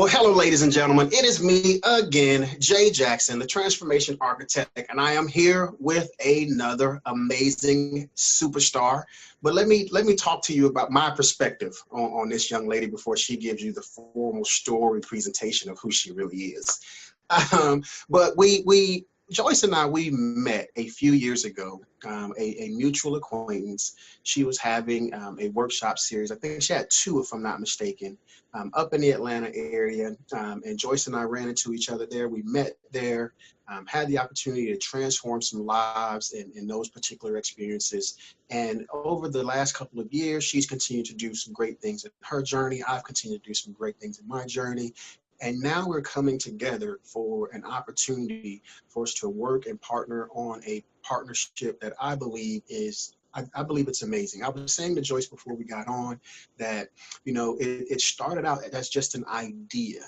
Well, hello, ladies and gentlemen. It is me again, Jay Jackson, the Transformation Architect, and I am here with another amazing superstar. But let me talk to you about my perspective on this young lady before she gives you the formal story presentation of who she really is. But Joyce and I, we met a few years ago, a mutual acquaintance. She was having a workshop series. I think she had two, if I'm not mistaken, up in the Atlanta area. And Joyce and I ran into each other there. We met there, had the opportunity to transform some lives in those particular experiences. And over the last couple of years, she's continued to do some great things in her journey. I've continued to do some great things in my journey. And now we're coming together for an opportunity for us to work and partner on a partnership that I believe is, I believe it's amazing. I was saying to Joyce before we got on that, it started out as just an idea.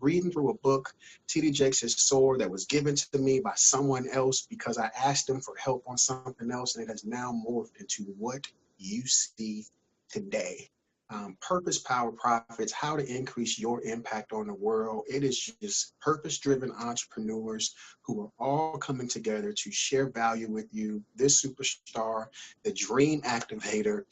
Reading through a book, T.D. Jakes' Sword, that was given to me by someone else because I asked him for help on something else, and it has now morphed into what you see today. Purpose, Power, Profits, how to increase your impact on the world. It is just purpose-driven entrepreneurs who are all coming together to share value with you. This superstar, the Dream Activator,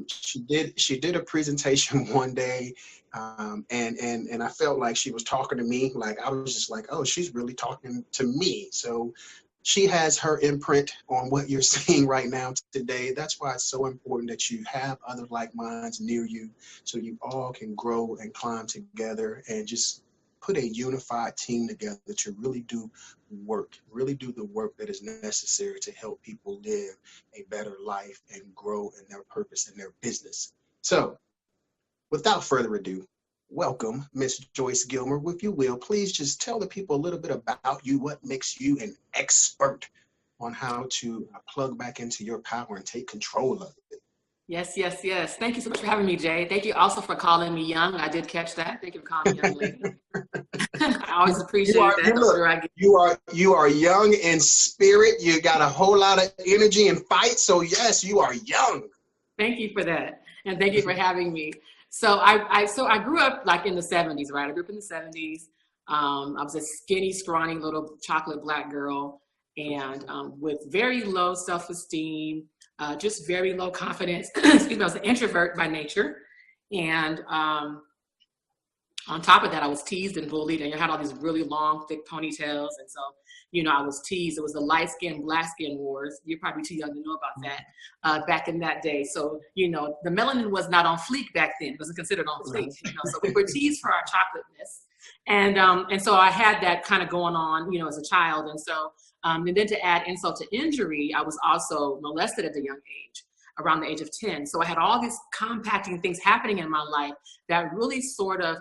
she did a presentation one day, and I felt like she was talking to me. Like I was just like, oh, she's really talking to me. So she has her imprint on what you're seeing right now today. That's why it's so important that you have other like minds near you so you all can grow and climb together and just put a unified team together to really do the work that is necessary to help people live a better life and grow in their purpose and their business. So without further ado, welcome, Miss Joyce Gilmer. If you will, please just tell the people a little bit about you, what makes you an expert on how to plug back into your power and take control of it. Yes. Thank you so much for having me, Jay. Thank you also for calling me young. I did catch that. Thank you for calling me young lady. I always appreciate that. You are young in spirit. You got a whole lot of energy and fight. So yes, you are young. Thank you for that. And thank you for having me. So I grew up like in the 70s, right? I grew up in the 70s. I was a skinny, scrawny little chocolate black girl, and with very low self-esteem, just very low confidence. Excuse me, I was an introvert by nature. And on top of that, I was teased and bullied, and I had all these really long, thick ponytails. And so, I was teased. It was the light skin, black skin wars. You're probably too young to know about that back in that day. So, the melanin was not on fleek back then. It wasn't considered on fleek. So we were teased for our chocolateness. And so I had that kind of going on, as a child. And so, and then to add insult to injury, I was also molested at a young age, around the age of 10. So I had all these compacting things happening in my life that really sort of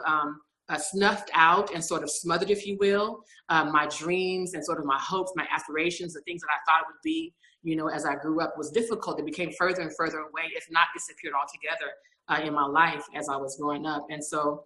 snuffed out and sort of smothered, if you will, my dreams and sort of my hopes, my aspirations, the things that I thought it would be, as I grew up was difficult. It became further and further away, if not disappeared altogether in my life as I was growing up. And so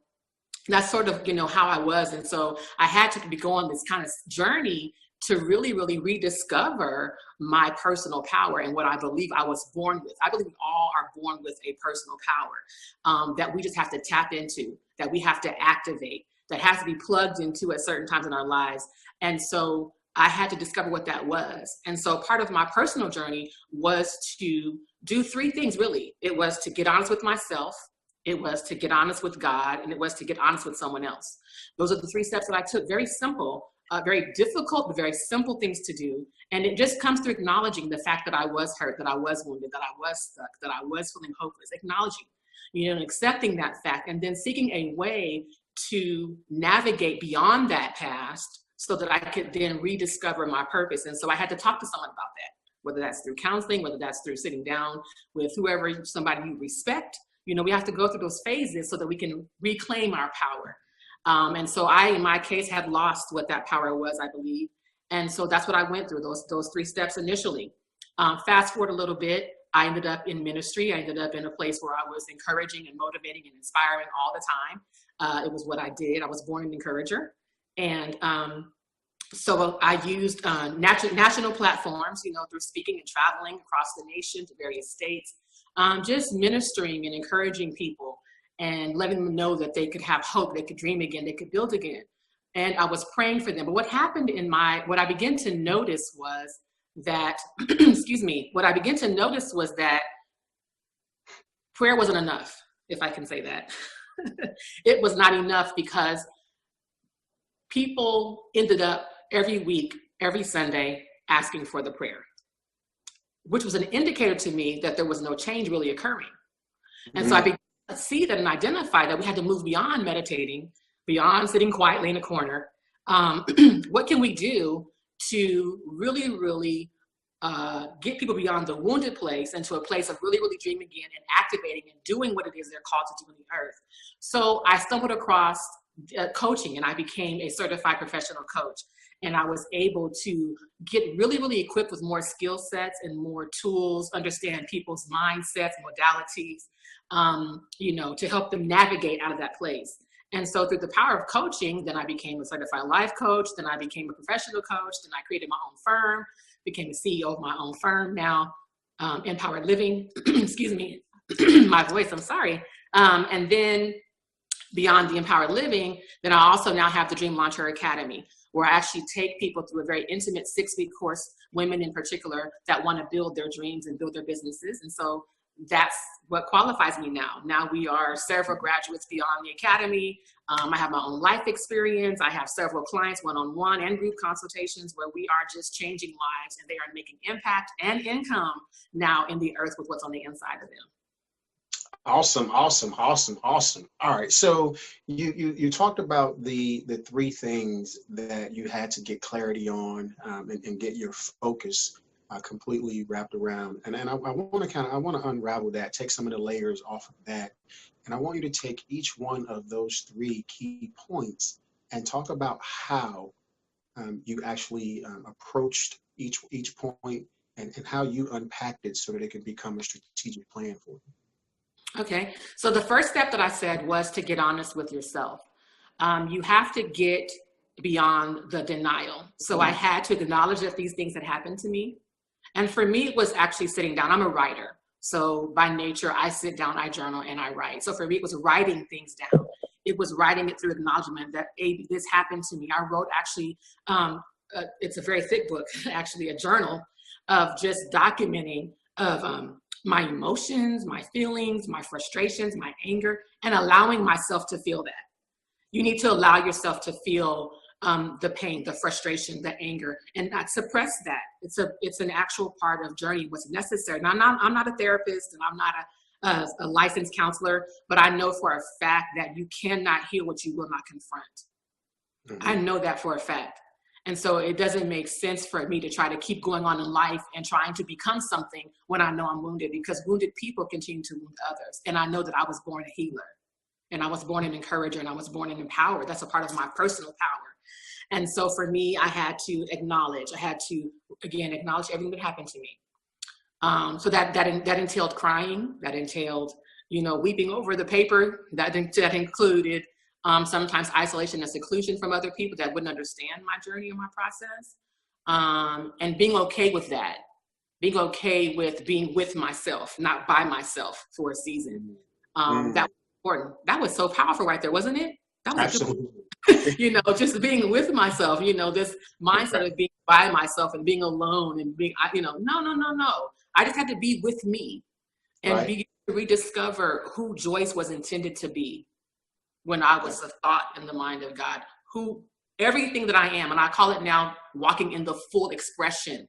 that's sort of, how I was. And so I had to go on this kind of journey to really, really rediscover my personal power and what I believe I was born with. I believe we all are born with a personal power that we just have to tap into, that we have to activate, that has to be plugged into at certain times in our lives. And so I had to discover what that was. And so part of my personal journey was to do three things, really. It was to get honest with myself, it was to get honest with God, and it was to get honest with someone else. Those are the three steps that I took. Very simple. Very difficult, but very simple things to do. And it just comes through acknowledging the fact that I was hurt, that I was wounded, that I was stuck, that I was feeling hopeless, acknowledging, and accepting that fact, and then seeking a way to navigate beyond that past so that I could then rediscover my purpose. And so I had to talk to someone about that, whether that's through counseling, whether that's through sitting down with whoever, somebody you respect. We have to go through those phases so that we can reclaim our power. And so I, in my case, had lost what that power was, I believe. And so that's what I went through, those three steps initially. Fast forward a little bit, I ended up in ministry. I ended up in a place where I was encouraging and motivating and inspiring all the time. It was what I did. I was born an encourager. And so I used national platforms, through speaking and traveling across the nation to various states, just ministering and encouraging people. and letting them know that they could have hope, they could dream again, they could build again. And I was praying for them. But what happened what I began to notice was that, excuse me, what I began to notice was that prayer wasn't enough, if I can say that. It was not enough because people ended up every week, every Sunday, asking for the prayer, which was an indicator to me that there was no change really occurring. And so I began to see that and identify that we had to move beyond meditating, beyond sitting quietly in a corner. What can we do to really, really get people beyond the wounded place into a place of really, really dreaming again and activating and doing what it is they're called to do on the earth? So I stumbled across coaching, and I became a certified professional coach. And I was able to get really, really equipped with more skill sets and more tools, understand people's mindsets, modalities, to help them navigate out of that place. And so through the power of coaching, then I became a certified life coach. Then I became a professional coach. Then I created my own firm, became the CEO of my own firm now, Empowered Living, excuse me, my voice, I'm sorry. And then beyond the Empowered Living, then I also now have the Dream Launcher Academy, where I actually take people through a very intimate 6-week course, women in particular, that want to build their dreams and build their businesses. And so that's what qualifies me now. Now we are several graduates beyond the academy. I have my own life experience. I have several clients, one-on-one and group consultations, where we are just changing lives, and they are making impact and income now in the earth with what's on the inside of them. Awesome, awesome, awesome, awesome. All right, so you talked about the 3 things that you had to get clarity on and get your focus completely wrapped around. And I want to unravel that, take some of the layers off of that, and I want you to take each one of those 3 key points and talk about how you actually approached each point and how you unpacked it so that it can become a strategic plan for you. Okay, so the first step that I said was to get honest with yourself. You have to get beyond the denial. So I had to acknowledge that these things had happened to me. And for me, it was actually sitting down. I'm a writer. So by nature, I sit down, I journal, and I write. So for me, it was writing things down. It was writing it through acknowledgement that, hey, this happened to me. I wrote actually, it's a very thick book, actually a journal of just documenting of my emotions, my feelings, my frustrations, my anger, and allowing myself to feel that. You need to allow yourself to feel the pain, the frustration, the anger, and not suppress that. It's an actual part of journey, what's necessary. Now, I'm not a therapist, and I'm not a licensed counselor, but I know for a fact that you cannot heal what you will not confront. I know that for a fact. And so it doesn't make sense for me to try to keep going on in life and trying to become something when I know I'm wounded, because wounded people continue to wound others. And I know that I was born a healer, and I was born an encourager, and I was born an empowerer. That's a part of my personal power. And so for me, I had to acknowledge, acknowledge everything that happened to me. So that entailed crying, that entailed, weeping over the paper, that included sometimes isolation and seclusion from other people that wouldn't understand my journey and my process. And being okay with that, being okay with being with myself, not by myself for a season. That was important. That was so powerful right there, wasn't it? That was absolutely. Just being with myself, this mindset of being by myself and being alone and being, no. I just had to be with me and begin to rediscover who Joyce was intended to be when I was a thought in the mind of God, everything that I am, and I call it now walking in the full expression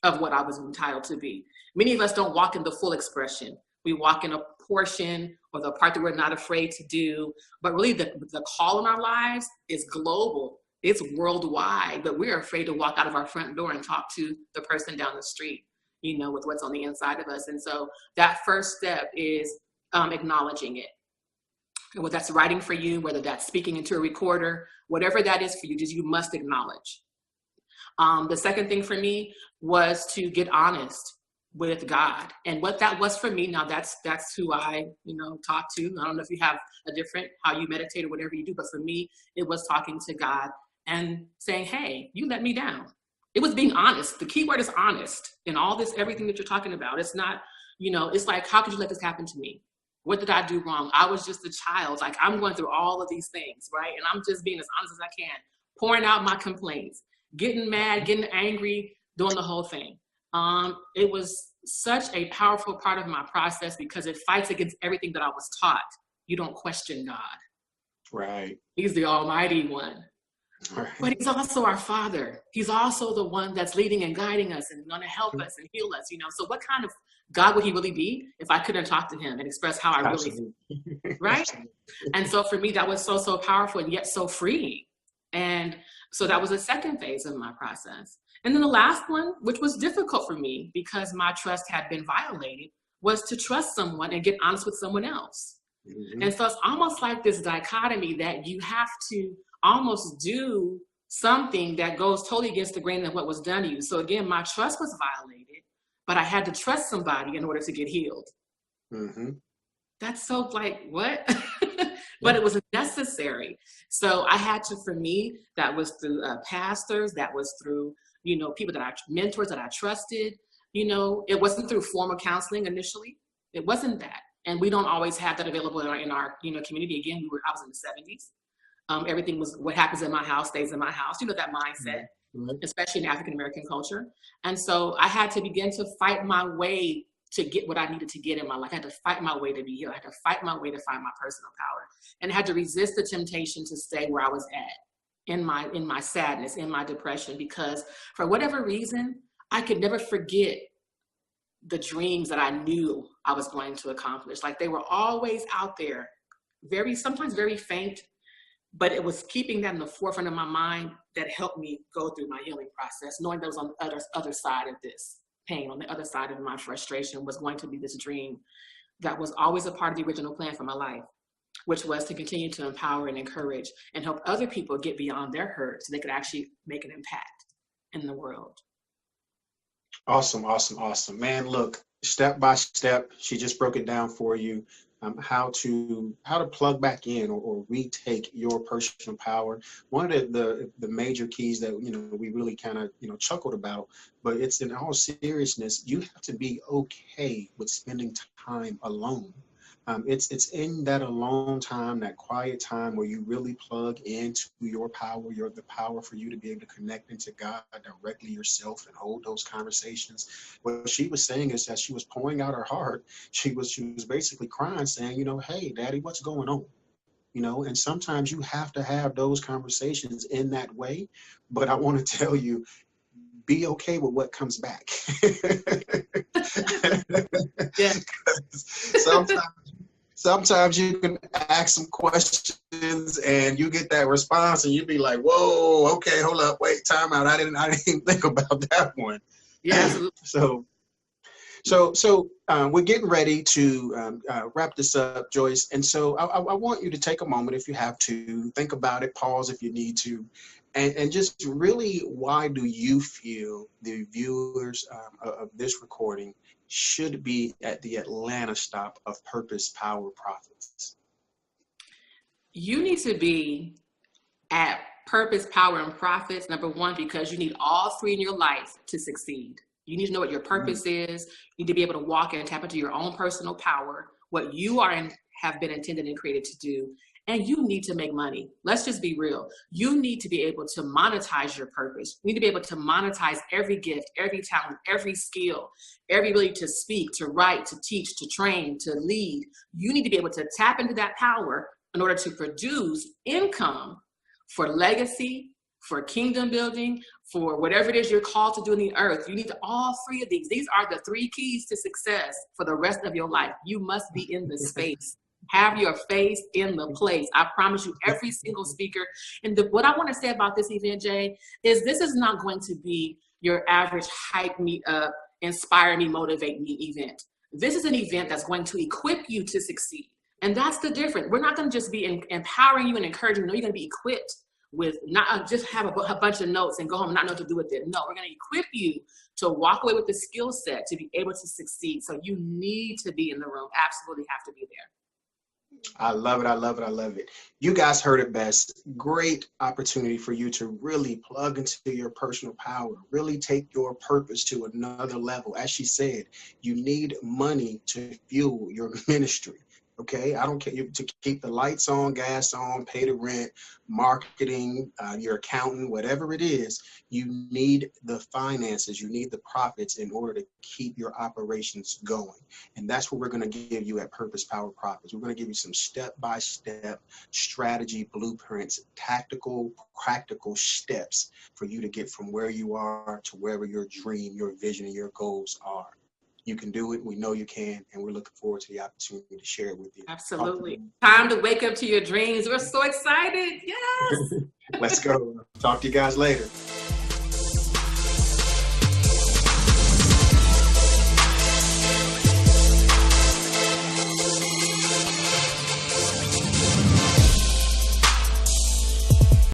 of what I was entitled to be. Many of us don't walk in the full expression. We walk in a portion or the part that we're not afraid to do, but really the call in our lives is global. It's worldwide, but we're afraid to walk out of our front door and talk to the person down the street, with what's on the inside of us. And so that first step is acknowledging it. Whether that's writing for you, whether that's speaking into a recorder, whatever that is for you, just you must acknowledge. The second thing for me was to get honest with God. And what that was for me, now that's who I, talk to. I don't know if you have a different, how you meditate or whatever you do, but for me, it was talking to God and saying, hey, you let me down. It was being honest. The key word is honest in all this, everything that you're talking about. It's not, it's like, how could you let this happen to me? What did I do wrong? I was just a child. Like, I'm going through all of these things, right? And I'm just being as honest as I can, pouring out my complaints, getting mad, getting angry, doing the whole thing. It was such a powerful part of my process because it fights against everything that I was taught. You don't question God. Right. He's the Almighty One. Right. But he's also our Father. He's also the one that's leading and guiding us and going to help us and heal us, you know. So what kind of God would he really be if I couldn't talk to him and express how I really feel, right? And so for me, that was so, so powerful and yet so freeing. And so that was the second phase of my process. And then the last one, which was difficult for me because my trust had been violated, was to trust someone and get honest with someone else. Mm-hmm. And so it's almost like this dichotomy that you have to almost do something that goes totally against the grain of what was done to you. So again, my trust was violated, but I had to trust somebody in order to get healed. Mm-hmm. That's so like, what? But it was necessary. So I had to, for me, that was through pastors, that was through, you know, people that mentors that I trusted. You know, it wasn't through formal counseling initially. It wasn't that. And we don't always have that available in our you know, community. Again, I was in the 70s. Everything was what happens in my house stays in my house. You know, that mindset, especially in African-American culture. And so I had to begin to fight my way to get what I needed to get in my life. I had to fight my way to be healed. I had to fight my way to find my personal power. And I had to resist the temptation to stay where I was at in my sadness, in my depression, because for whatever reason, I could never forget the dreams that I knew I was going to accomplish. Like, they were always out there, sometimes very faint, but it was keeping that in the forefront of my mind that helped me go through my healing process, knowing that was on the other side of this pain, on the other side of my frustration was going to be this dream that was always a part of the original plan for my life, which was to continue to empower and encourage and help other people get beyond their hurt so they could actually make an impact in the world. Awesome, awesome, awesome. Man, look, step by step, she just broke it down for you. How to plug back in or retake your personal power. One of the major keys that, you know, we really kind of, you know, chuckled about, but it's in all seriousness, you have to be okay with spending time alone. It's in that alone time, that quiet time where you really plug into your power, the power for you to be able to connect into God directly yourself and hold those conversations. What she was saying is that she was pouring out her heart. She was basically crying, saying, you know, hey, Daddy, what's going on? You know, and sometimes you have to have those conversations in that way. But I want to tell you, be okay with what comes back. Yeah. Sometimes you can ask some questions and you get that response and you be like, whoa, okay, hold up, wait, time out. I didn't even think about that one. Yeah, absolutely. So we're getting ready to wrap this up, Joyce. And so I want you to take a moment, if you have to, think about it, pause if you need to, and just really, why do you feel the viewers of this recording should be at the Atlanta stop of Purpose, Power, Profits? You need to be at Purpose, Power, and Profits, number one, because you need all three in your life to succeed. You need to know what your purpose is. You need to be able to walk and tap into your own personal power, what you are and have been intended and created to do. And you need to make money. Let's just be real. You need to be able to monetize your purpose. You need to be able to monetize every gift, every talent, every skill, every ability to speak, to write, to teach, to train, to lead. You need to be able to tap into that power in order to produce income for legacy, for kingdom building, for whatever it is you're called to do in the earth. You need all three of these. These are the three keys to success for the rest of your life. You must be in the space. Have your face in the place. I promise you, every single speaker. And what I want to say about this event, Jay, is this is not going to be your average hype me up, inspire me, motivate me event. This is an event that's going to equip you to succeed. And that's the difference. We're not going to just be empowering you and encouraging you. No, you're going to be equipped with not just have a bunch of notes and go home and not know what to do with it. No, we're going to equip you to walk away with the skill set to be able to succeed. So you need to be in the room. Absolutely have to be there. I love it. I love it. I love it. You guys heard it best. Great opportunity for you to really plug into your personal power, really take your purpose to another level. As she said, you need money to fuel your ministry. Okay, I don't care to keep the lights on, gas on, pay the rent, marketing, your accountant, whatever it is, you need the finances, you need the profits in order to keep your operations going. And that's what we're going to give you at Purpose Power Profits. We're going to give you some step-by-step strategy blueprints, tactical, practical steps for you to get from where you are to wherever your dream, your vision, and your goals are. You can do it. We know you can, and we're looking forward to the opportunity to share it with you. Absolutely. Time to wake up to your dreams. We're so excited. Yes. Let's go. Talk to you guys later.